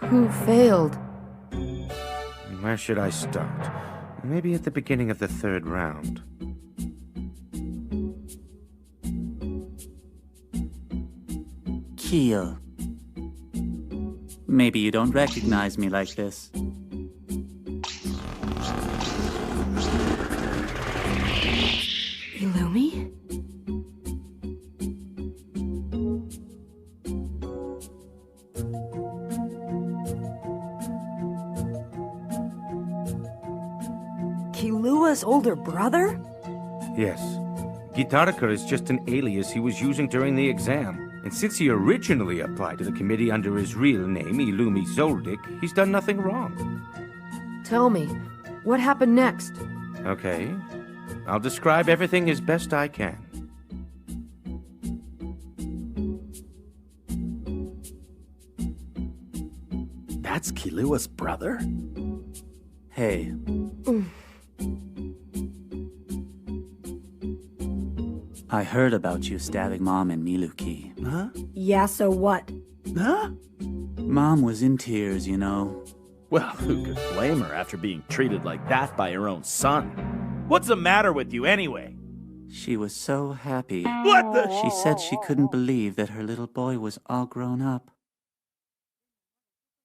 Who failed? Where should I start? Maybe at the beginning of the third round. Kiel. Maybe you don't recognize me like this. Illumi? Killua's older brother? Yes. Gitaraka is just an alias he was using during the exam. And since he originally applied to the committee under his real name, Illumi Zoldyck, he's done nothing wrong. Tell me, what happened next? Okay. I'll describe everything as best I can. That's Killua's brother? Hey. I heard about you stabbing Mom and Miluki. Huh? Yeah, so what? Huh? Mom was in tears, you know. Well, who could blame her after being treated like that by her own son? What's the matter with you anyway? She was so happy. What the? She said she couldn't believe that her little boy was all grown up.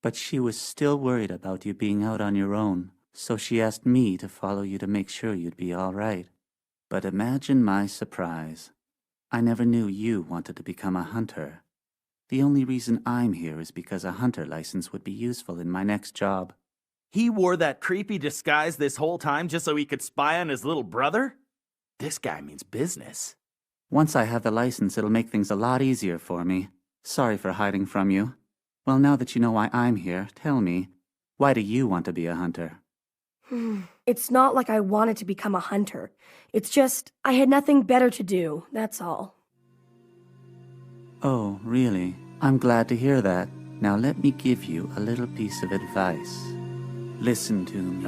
But she was still worried about you being out on your own, so she asked me to follow you to make sure you'd be all right. But imagine my surprise. I never knew you wanted to become a hunter. The only reason I'm here is because a hunter license would be useful in my next job. He wore that creepy disguise this whole time just so he could spy on his little brother? This guy means business. Once I have the license, it'll make things a lot easier for me. Sorry for hiding from you. Well, now that you know why I'm here, tell me, why do you want to be a hunter? It's not like I wanted to become a hunter. It's just, I had nothing better to do, that's all. Oh, really? I'm glad to hear that. Now let me give you a little piece of advice. Listen to me.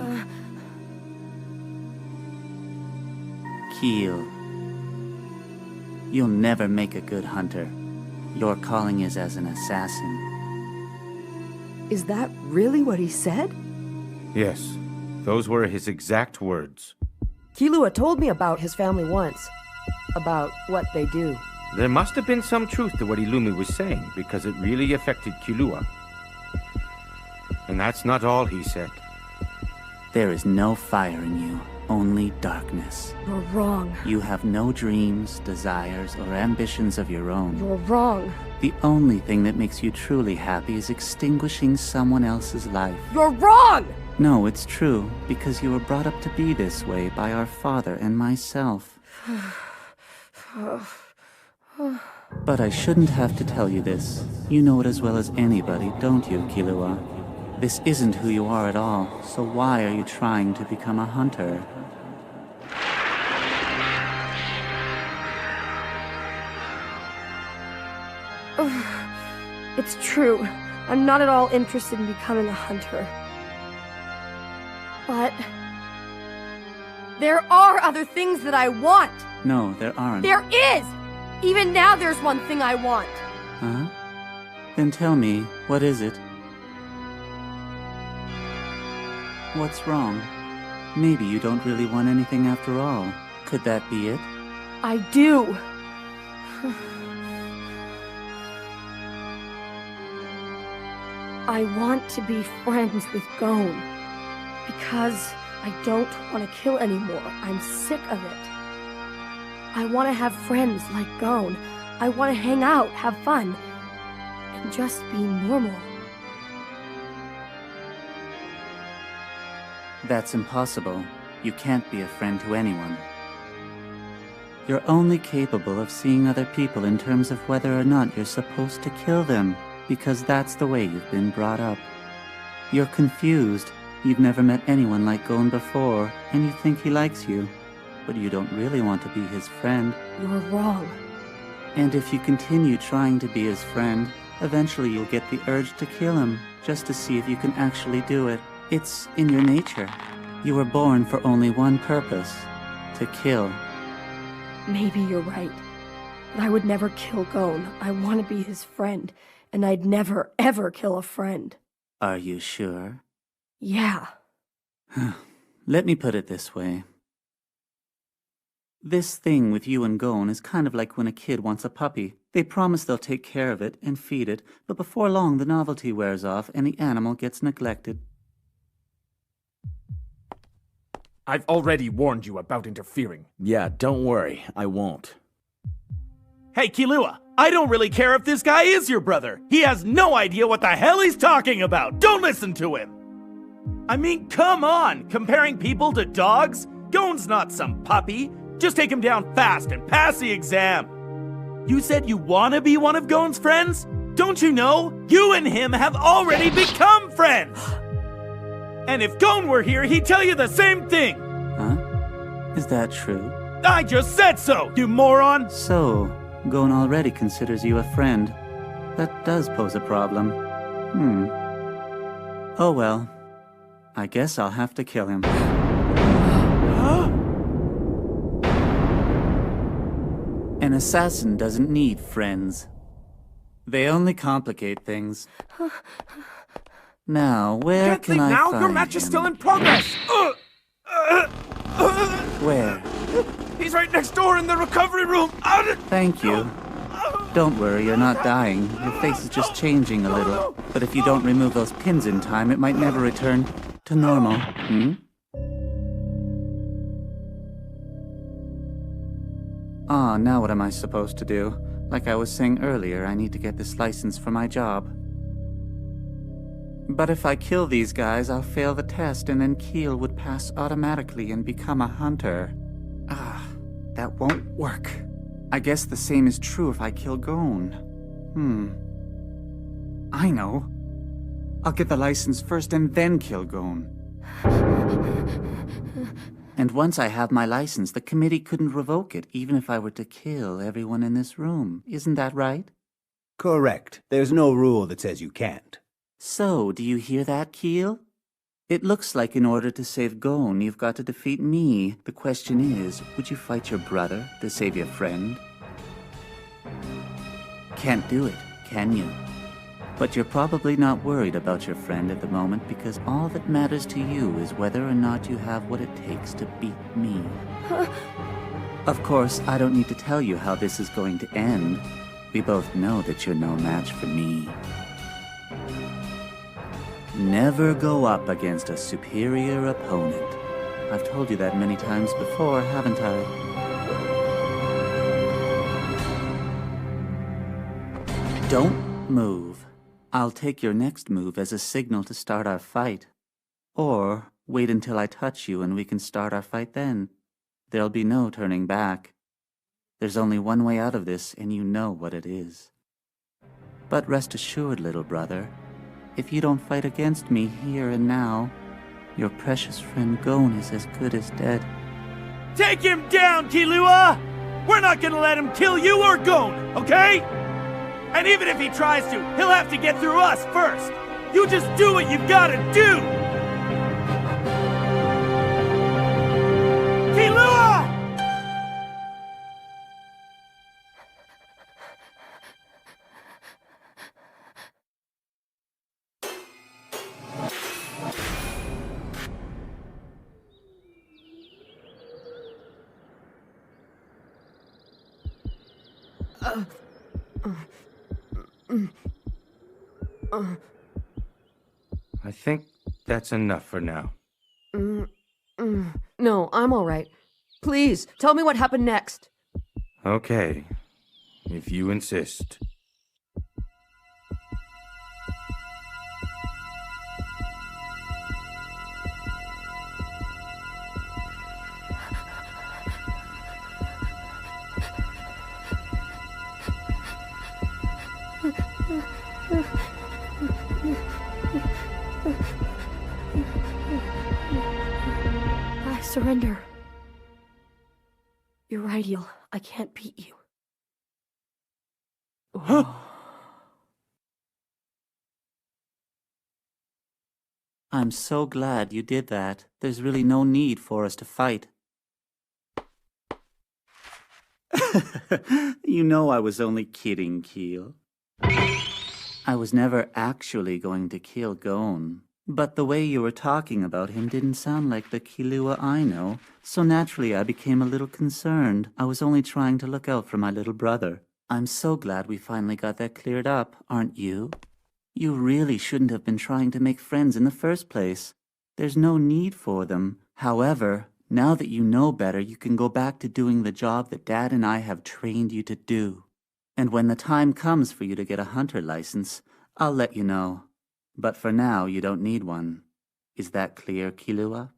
Kiel. You'll never make a good hunter. Your calling is as an assassin. Is that really what he said? Yes. Those were his exact words. Killua told me about his family once. About what they do. There must have been some truth to what Illumi was saying, because it really affected Killua. And that's not all he said. There is no fire in you, only darkness. You're wrong. You have no dreams, desires, or ambitions of your own. You're wrong. The only thing that makes you truly happy is extinguishing someone else's life. You're wrong! No, it's true, because you were brought up to be this way by our father and myself. But I shouldn't have to tell you this. You know it as well as anybody, don't you, Killua? This isn't who you are at all, so why are you trying to become a hunter? It's true. I'm not at all interested in becoming a hunter. But there are other things that I want. No, there aren't. There is! Even now there's one thing I want. Huh? Then tell me, what is it? What's wrong? Maybe you don't really want anything after all. Could that be it? I do. I want to be friends with Gon. Because I don't want to kill anymore. I'm sick of it. I want to have friends like Gon. I want to hang out, have fun, and just be normal. That's impossible. You can't be a friend to anyone. You're only capable of seeing other people in terms of whether or not you're supposed to kill them, because that's the way you've been brought up. You're confused. You've never met anyone like Gon before, and you think he likes you, but you don't really want to be his friend. You're wrong. And if you continue trying to be his friend, eventually you'll get the urge to kill him, just to see if you can actually do it. It's in your nature. You were born for only one purpose: to kill. Maybe you're right. But I would never kill Gon. I want to be his friend, and I'd never, ever kill a friend. Are you sure? Yeah. Let me put it this way. This thing with you and Gon is kind of like when a kid wants a puppy. They promise they'll take care of it and feed it, but before long the novelty wears off and the animal gets neglected. I've already warned you about interfering. Yeah, don't worry, I won't. Hey, Killua, I don't really care if this guy is your brother. He has no idea what the hell he's talking about. Don't listen to him. I mean, come on, comparing people to dogs? Gon's not some puppy. Just take him down fast and pass the exam. You said you want to be one of Gon's friends? Don't you know? You and him have already become friends! And if Gon were here, he'd tell you the same thing! Huh? Is that true? I just said so, you moron! So, Gon already considers you a friend. That does pose a problem. Oh well. I guess I'll have to kill him. An assassin doesn't need friends. They only complicate things. Now, where Can't can leave I now? find Your match is him? still in progress! Where? He's right next door in the recovery room! Thank you. Don't worry, you're not dying. Your face is just changing a little. But if you don't remove those pins in time, it might never return to normal. Ah, now what am I supposed to do? Like I was saying earlier, I need to get this license for my job. But if I kill these guys, I'll fail the test, and then Keel would pass automatically and become a hunter. Ah, that won't work. I guess the same is true if I kill Gon. I know. I'll get the license first and then kill Gon. And once I have my license, the committee couldn't revoke it, even if I were to kill everyone in this room. Isn't that right? Correct. There's no rule that says you can't. So, do you hear that, Keel? It looks like in order to save Gon, you've got to defeat me. The question is, would you fight your brother to save your friend? Can't do it, can you? But you're probably not worried about your friend at the moment because all that matters to you is whether or not you have what it takes to beat me. Of course, I don't need to tell you how this is going to end. We both know that you're no match for me. Never go up against a superior opponent. I've told you that many times before, haven't I? Don't move. I'll take your next move as a signal to start our fight. Or wait until I touch you and we can start our fight then. There'll be no turning back. There's only one way out of this, and you know what it is. But rest assured, little brother, if you don't fight against me here and now, your precious friend Gon is as good as dead. Take him down, Killua! We're not gonna let him kill you or Gon, okay? And even if he tries to, he'll have to get through us first. You just do what you've gotta do! Killua! I think that's enough for now. No, I'm all right. Please, tell me what happened next. Okay, if you insist. I surrender. You're right, Eel. I can't beat you. I'm so glad you did that. There's really no need for us to fight. You know I was only kidding, Keel. I was never actually going to kill Gon. But the way you were talking about him didn't sound like the Killua I know, so naturally I became a little concerned. I was only trying to look out for my little brother. I'm so glad we finally got that cleared up, aren't you? You really shouldn't have been trying to make friends in the first place. There's no need for them. However, now that you know better, you can go back to doing the job that Dad and I have trained you to do. And when the time comes for you to get a hunter license, I'll let you know. But for now, you don't need one. Is that clear, Killua?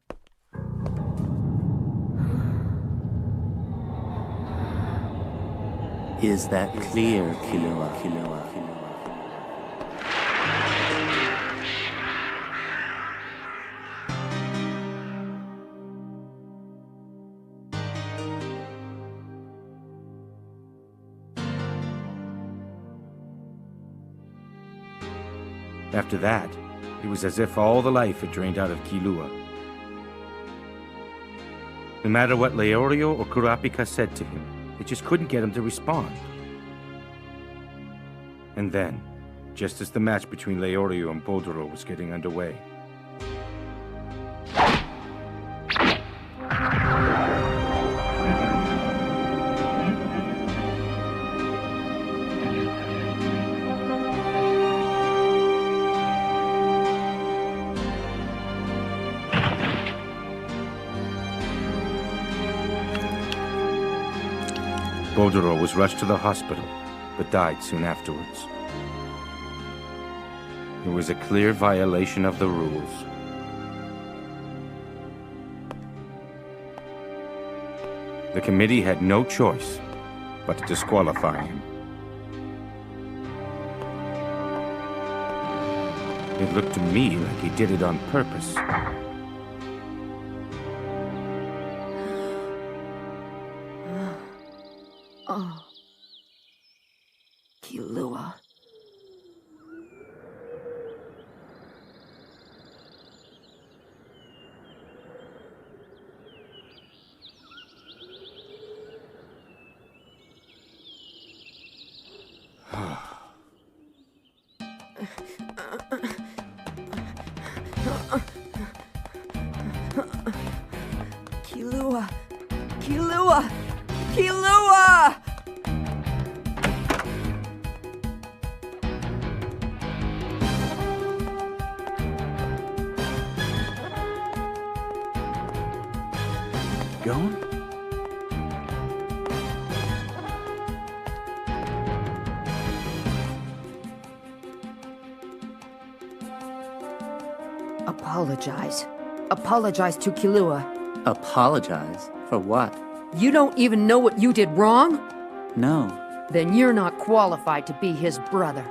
Is that clear, Killua? After that, it was as if all the life had drained out of Killua. No matter what Leorio or Kurapika said to him, it just couldn't get him to respond. And then, just as the match between Leorio and Boldero was getting underway, Boldero was rushed to the hospital, but died soon afterwards. It was a clear violation of the rules. The committee had no choice but to disqualify him. It looked to me like he did it on purpose. Oh. Killua. Killua. Killua. Killua! Gon? Apologize. Apologize to Killua. Apologize? For what? You don't even know what you did wrong? No. Then you're not qualified to be his brother.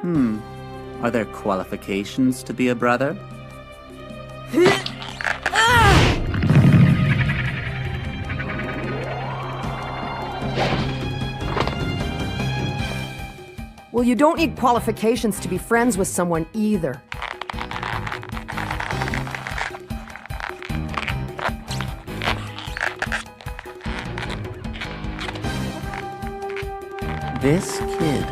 Are there qualifications to be a brother? Well, you don't need qualifications to be friends with someone either. This kid.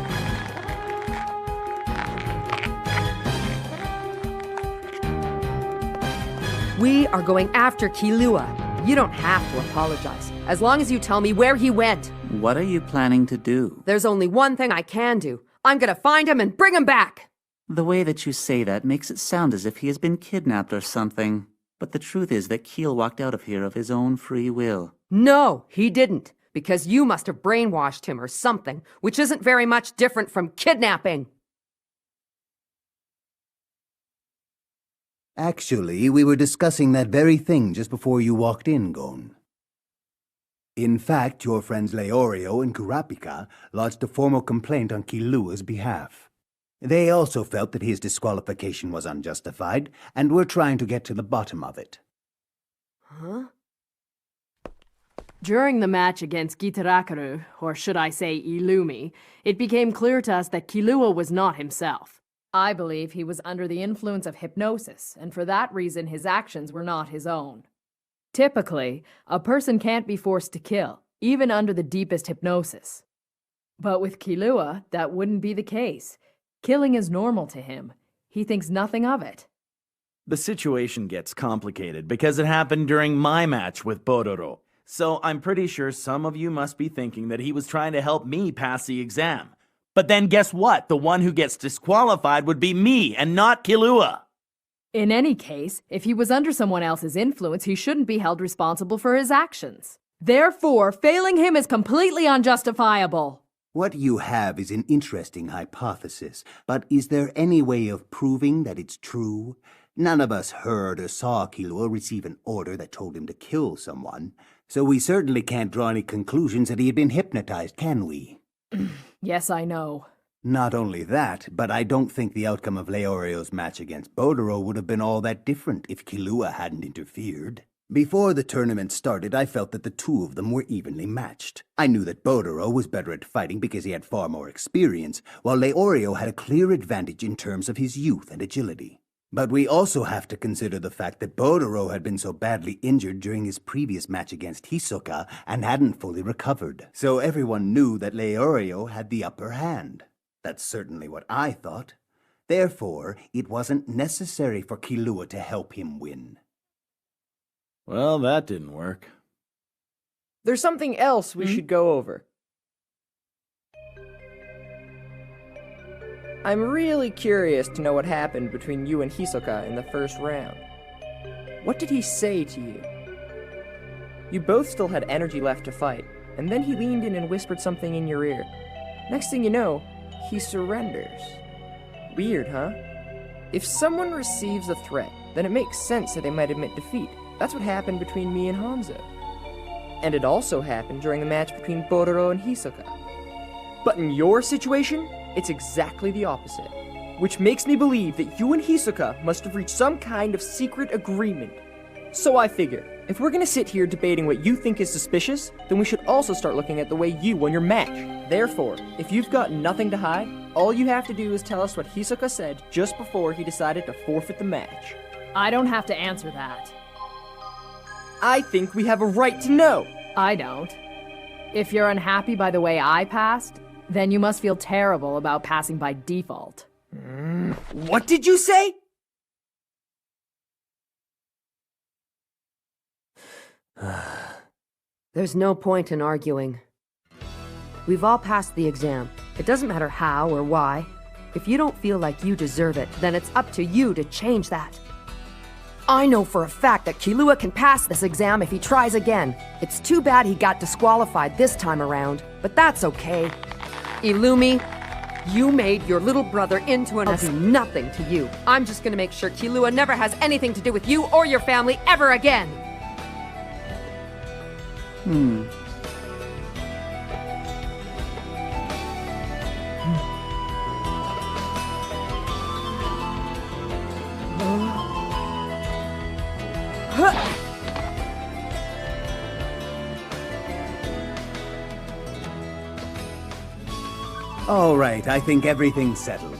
We are going after Killua. You don't have to apologize, as long as you tell me where he went. What are you planning to do? There's only one thing I can do. I'm gonna find him and bring him back. The way that you say that makes it sound as if he has been kidnapped or something. But the truth is that Keel walked out of here of his own free will. No, he didn't. Because you must have brainwashed him or something, which isn't very much different from kidnapping. Actually, we were discussing that very thing just before you walked in, Gon. In fact, your friends Leorio and Kurapika lodged a formal complaint on Killua's behalf. They also felt that his disqualification was unjustified, and were trying to get to the bottom of it. Huh? During the match against Gitarakaru, or should I say Illumi, it became clear to us that Killua was not himself. I believe he was under the influence of hypnosis, and for that reason his actions were not his own. Typically, a person can't be forced to kill, even under the deepest hypnosis. But with Killua, that wouldn't be the case. Killing is normal to him. He thinks nothing of it. The situation gets complicated because it happened during my match with Bororo. So I'm pretty sure some of you must be thinking that he was trying to help me pass the exam. But then guess what? The one who gets disqualified would be me and not Killua. In any case, if he was under someone else's influence, he shouldn't be held responsible for his actions. Therefore, failing him is completely unjustifiable. What you have is an interesting hypothesis, but is there any way of proving that it's true? None of us heard or saw Killua receive an order that told him to kill someone, so we certainly can't draw any conclusions that he had been hypnotized, can we? Yes, I know. Not only that, but I don't think the outcome of Leorio's match against Bororo would have been all that different if Killua hadn't interfered. Before the tournament started, I felt that the two of them were evenly matched. I knew that Bororo was better at fighting because he had far more experience, while Leorio had a clear advantage in terms of his youth and agility. But we also have to consider the fact that Bororo had been so badly injured during his previous match against Hisoka and hadn't fully recovered. So everyone knew that Leorio had the upper hand. That's certainly what I thought. Therefore, it wasn't necessary for Killua to help him win. Well, that didn't work. There's something else we should go over. I'm really curious to know what happened between you and Hisoka in the first round. What did he say to you? You both still had energy left to fight, and then he leaned in and whispered something in your ear. Next thing you know, he surrenders. Weird, huh? If someone receives a threat, then it makes sense that they might admit defeat. That's what happened between me and Hanzo. And it also happened during the match between Bororo and Hisoka. But in your situation, it's exactly the opposite. Which makes me believe that you and Hisoka must have reached some kind of secret agreement. So I figure, if we're gonna sit here debating what you think is suspicious, then we should also start looking at the way you won your match. Therefore, if you've got nothing to hide, all you have to do is tell us what Hisoka said just before he decided to forfeit the match. I don't have to answer that. I think we have a right to know. I don't. If you're unhappy by the way I passed, then you must feel terrible about passing by default. What did you say? There's no point in arguing. We've all passed the exam. It doesn't matter how or why. If you don't feel like you deserve it, then it's up to you to change that. I know for a fact that Killua can pass this exam if he tries again. It's too bad he got disqualified this time around, but that's okay. Illumi, you made your little brother into an... I'll do nothing to you. I'm just gonna make sure Killua never has anything to do with you or your family ever again. All right, I think everything's settled.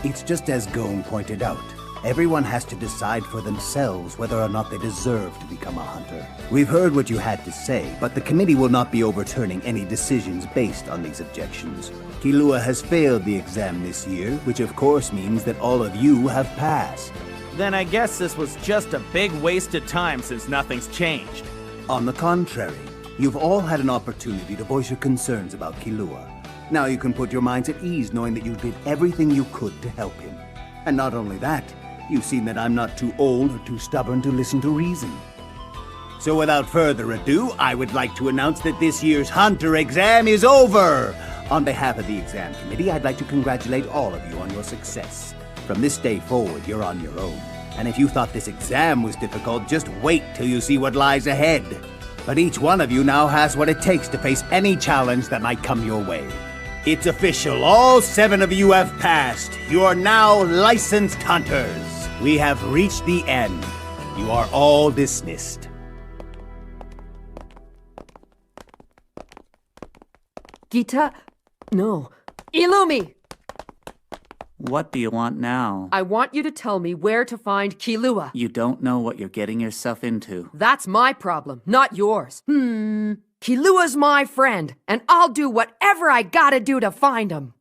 It's just as Gon pointed out. Everyone has to decide for themselves whether or not they deserve to become a hunter. We've heard what you had to say, but the committee will not be overturning any decisions based on these objections. Killua has failed the exam this year, which of course means that all of you have passed. Then I guess this was just a big waste of time since nothing's changed. On the contrary, you've all had an opportunity to voice your concerns about Killua. Now you can put your minds at ease knowing that you did everything you could to help him. And not only that, you've seen that I'm not too old or too stubborn to listen to reason. So without further ado, I would like to announce that this year's Hunter exam is over! On behalf of the exam committee, I'd like to congratulate all of you on your success. From this day forward, you're on your own. And if you thought this exam was difficult, just wait till you see what lies ahead. But each one of you now has what it takes to face any challenge that might come your way. It's official, all 7 of you have passed. You are now licensed hunters. We have reached the end. You are all dismissed. Gita? No. Illumi! What do you want now? I want you to tell me where to find Killua. You don't know what you're getting yourself into. That's my problem, not yours. Killua's my friend, and I'll do whatever I gotta do to find him.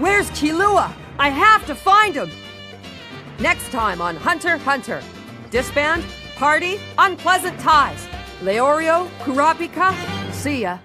Where's Killua? I have to find him! Next time on Hunter x Hunter. Disband, party, unpleasant ties. Leorio, Kurapika, see ya.